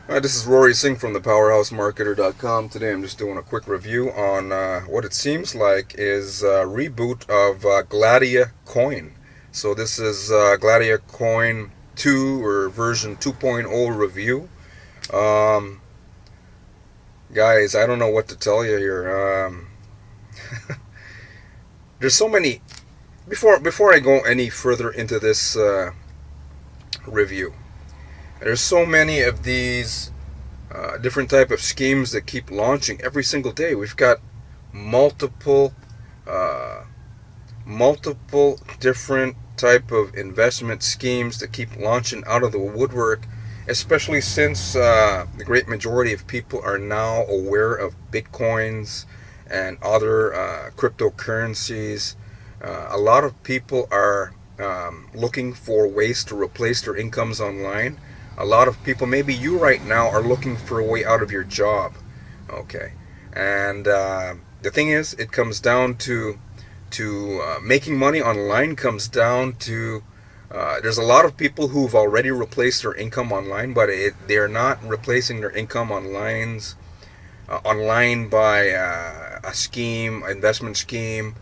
Hi, this is Rory Singh from the PowerhouseMarketer.com. Today I'm just doing a quick review on what it seems like is a reboot of Gladiacoin. So this is Gladiacoin 2 or version 2.0 review. Um, Guys, I don't know what to tell you here. There's so many. Before I go any further into this review, there's so many of these different type of schemes that keep launching every single day. We've got multiple uh, multiple different type of investment schemes that keep launching out of the woodwork, especially since the great majority of people are now aware of bitcoins and other cryptocurrencies. A lot of people are looking for ways to replace their incomes online. A lot of people, maybe you right now, are looking for a way out of your job. Okay, and the thing is, it comes down to making money online. Comes down to there's a lot of people who've already replaced their income online, but they're not replacing their income online by a scheme, investment scheme,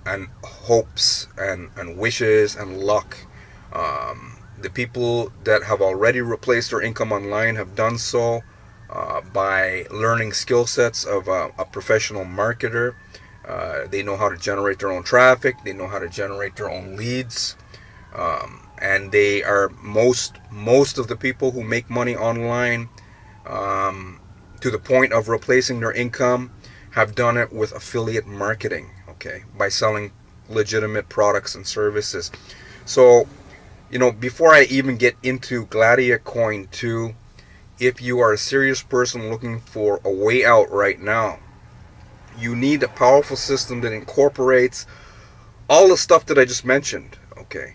and hopes and wishes and luck. The people that have already replaced their income online have done so by learning skill sets of a professional marketer. They know how to generate their own traffic. They know how to generate their own leads, and they are most of the people who make money online to the point of replacing their income have done it with affiliate marketing. Okay, by selling legitimate products and services. So before I even get into Gladiacoin 2, if you are a serious person looking for a way out right now, you need a powerful system that incorporates all the stuff that I just mentioned. Okay,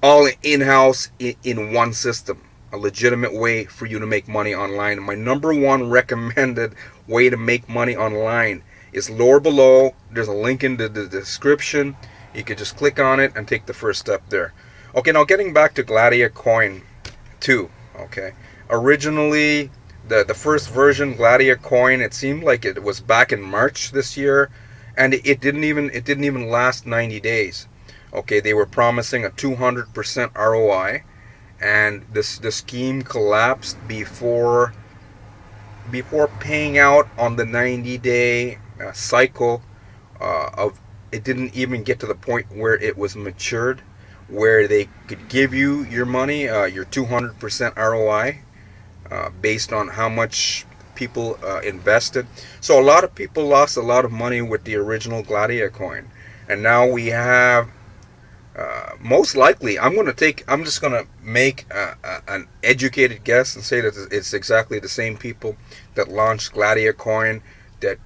all in-house in one system. A legitimate way for you to make money online. My number one recommended way to make money online is lower below. There's a link in the description. You could just click on it and take the first step there. Okay, now getting back to Gladiacoin 2. Okay, originally the first version, Gladiacoin, it seemed like it was back in March this year, and it didn't even last 90 days. Okay, they were promising a 200% ROI, and the scheme collapsed before paying out on the 90-day cycle of it. Didn't even get to the point where it was matured, where they could give you your money, your 200% ROI, based on how much people invested. So a lot of people lost a lot of money with the original Gladiacoin, and now we have most likely, I'm just going to make an educated guess and say that it's exactly the same people that launched Gladiacoin, that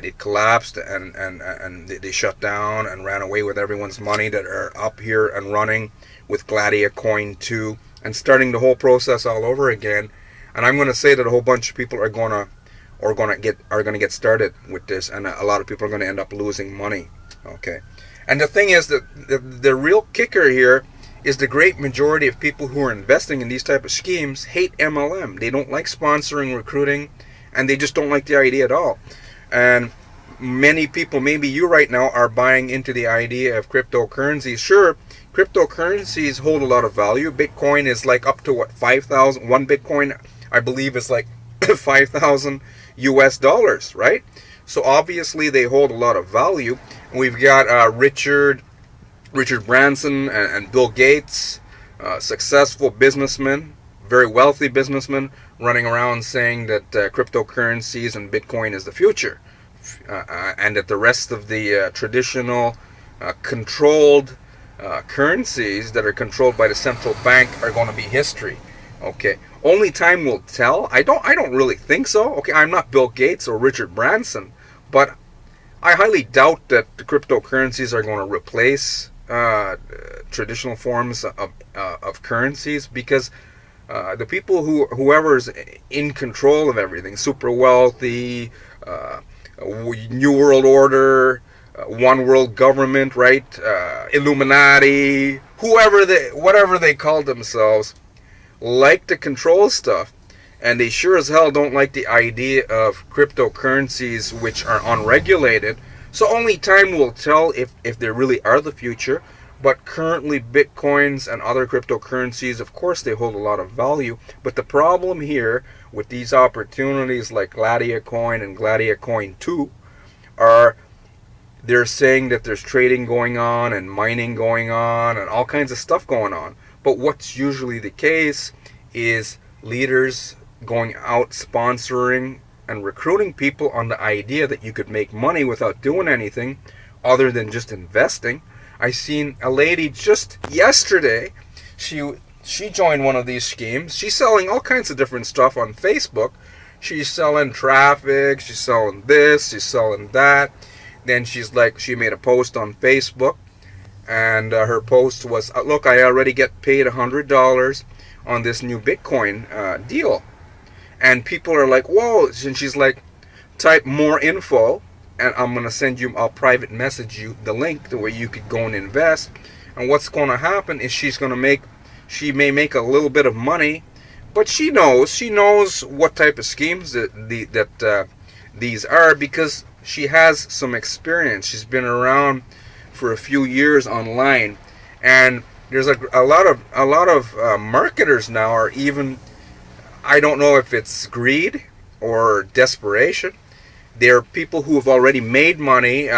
it collapsed and they shut down and ran away with everyone's money, that are up here and running with Gladiacoin 2 and starting the whole process all over again. And I'm going to say that a whole bunch of people are going to get started with this, and a lot of people are going to end up losing money. Okay. And the thing is that the real kicker here is the great majority of people who are investing in these type of schemes hate MLM. They don't like sponsoring recruiting, and they just don't like the idea at all. And many people, maybe you right now, are buying into the idea of cryptocurrencies. Sure, cryptocurrencies hold a lot of value. Bitcoin is like up to what, 5,000? One Bitcoin, I believe, is like 5,000 US dollars, right? So obviously they hold a lot of value. We've got Richard Branson and Bill Gates, successful businessmen, very wealthy businessmen, running around saying that cryptocurrencies and Bitcoin is the future, and that the rest of the traditional controlled currencies that are controlled by the central bank are going to be history. Okay, only time will tell. I don't really think so. Okay, I'm not Bill Gates or Richard Branson, but I highly doubt that the cryptocurrencies are going to replace traditional forms of currencies, because the people whoever's in control of everything, super wealthy, New World Order, one world government, right? Illuminati, whatever they call themselves, like to control stuff. And they sure as hell don't like the idea of cryptocurrencies which are unregulated. So only time will tell if they really are the future. But currently, bitcoins and other cryptocurrencies, of course, they hold a lot of value. But the problem here with these opportunities like Gladiacoin and Gladiacoin 2 are they're saying that there's trading going on and mining going on and all kinds of stuff going on. But what's usually the case is leaders going out sponsoring and recruiting people on the idea that you could make money without doing anything other than just investing. I seen a lady just yesterday. She joined one of these schemes. She's selling all kinds of different stuff on Facebook. She's selling traffic. She's selling this. She's selling that. Then she made a post on Facebook, and her post was, "Look, I already get paid $100 on this new Bitcoin deal." And people are like, "Whoa!" And she's like, "Type more info, and I'll private message you the link the way you could go and invest." And what's going to happen is she may make a little bit of money, but she knows what type of schemes that these are, because she has some experience. She's been around for a few years online, and there's a lot of marketers now are even, I don't know if it's greed or desperation. They're people who have already made money,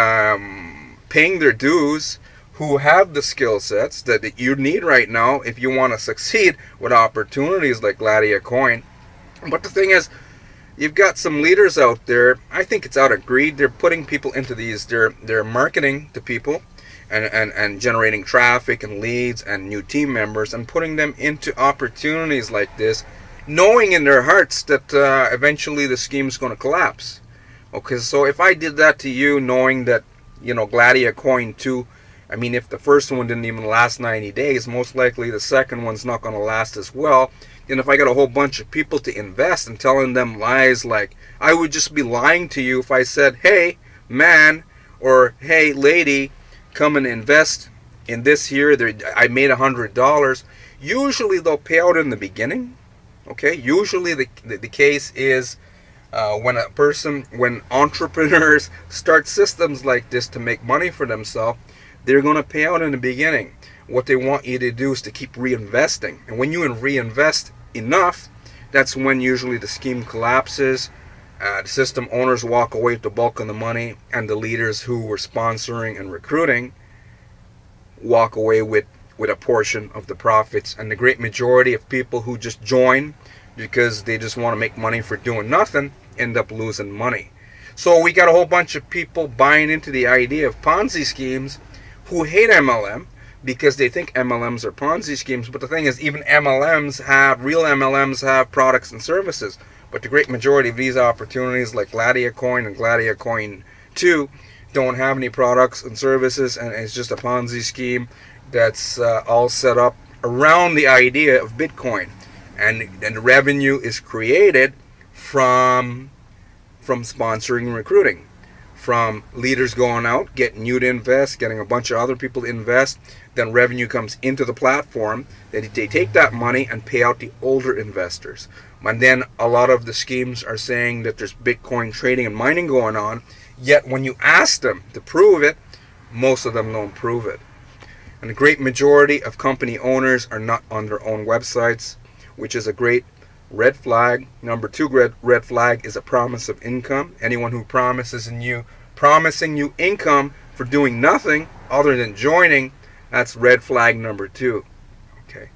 paying their dues, who have the skill sets that you need right now if you want to succeed with opportunities like Gladiacoin. But the thing is, you've got some leaders out there, I think it's out of greed. They're putting people into these, they're marketing to people and generating traffic and leads and new team members and putting them into opportunities like this, knowing in their hearts that eventually the scheme's going to collapse. Okay, so if I did that to you, knowing that, Gladiacoin 2, I mean, if the first one didn't even last 90 days, most likely the second one's not going to last as well. And if I got a whole bunch of people to invest and telling them lies, like, I would just be lying to you if I said, "Hey, man," or "Hey, lady, come and invest in this here. I made $100. Usually they'll pay out in the beginning. Okay, usually the case is when entrepreneurs start systems like this to make money for themselves, they're going to pay out in the beginning. What they want you to do is to keep reinvesting. And when you reinvest enough, that's when usually the scheme collapses. The system owners walk away with the bulk of the money, and the leaders who were sponsoring and recruiting walk away with a portion of the profits. And the great majority of people who just join because they just want to make money for doing nothing end up losing money. So we got a whole bunch of people buying into the idea of Ponzi schemes who hate MLM because they think MLMs are Ponzi schemes. But the thing is, even real MLMs have products and services. But the great majority of these opportunities, like Gladiacoin and Gladiacoin 2, don't have any products and services, and it's just a Ponzi scheme that's all set up around the idea of Bitcoin. And the revenue is created from sponsoring and recruiting, from leaders going out, getting you to invest, getting a bunch of other people to invest. Then revenue comes into the platform. They take that money and pay out the older investors. And then a lot of the schemes are saying that there's Bitcoin trading and mining going on. Yet when you ask them to prove it, most of them don't prove it. And the great majority of company owners are not on their own websites, which is a great red flag. Number 2 red flag is a promise of income. Anyone who promising you income for doing nothing other than joining, that's red flag number 2. Okay.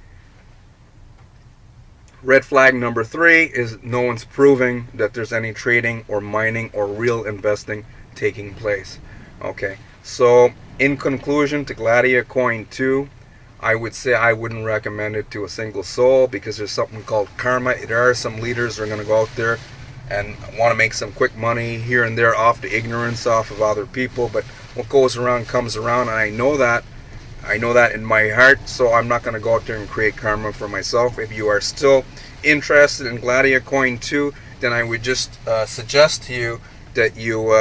Red flag number 3 is no one's proving that there's any trading or mining or real investing taking place. Okay. So in conclusion, to Gladiacoin 2, I would say I wouldn't recommend it to a single soul, because there's something called karma. There are some leaders who are going to go out there and want to make some quick money here and there off the ignorance off of other people. But what goes around comes around, and I know that in my heart. So I'm not going to go out there and create karma for myself. If you are still interested in Gladiacoin 2, then I would just suggest to you that you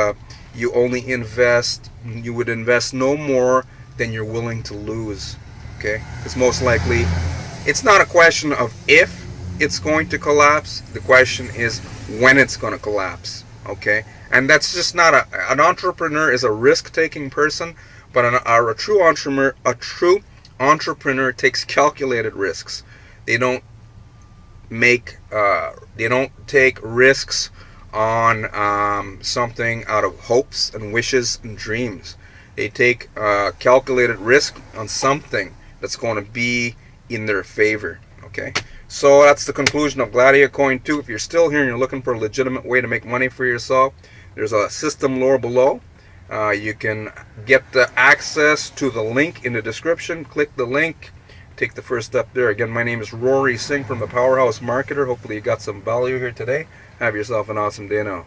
only invest. You would invest no more than you're willing to lose. Okay, it's most likely, it's not a question of if it's going to collapse. The question is when it's going to collapse. Okay, and that's just not an entrepreneur is a risk-taking person, but a true entrepreneur takes calculated risks. They don't they don't take risks on something out of hopes and wishes and dreams. They take calculated risk on something that's going to be in their favor. Okay, so that's the conclusion of Gladiacoin 2. If you're still here and you're looking for a legitimate way to make money for yourself, there's a system lore below. You can get the access to the link in the description. Click the link, take the first step there. Again, my name is Rory Singh from the Powerhouse Marketer. Hopefully you got some value here today. Have yourself an awesome day now.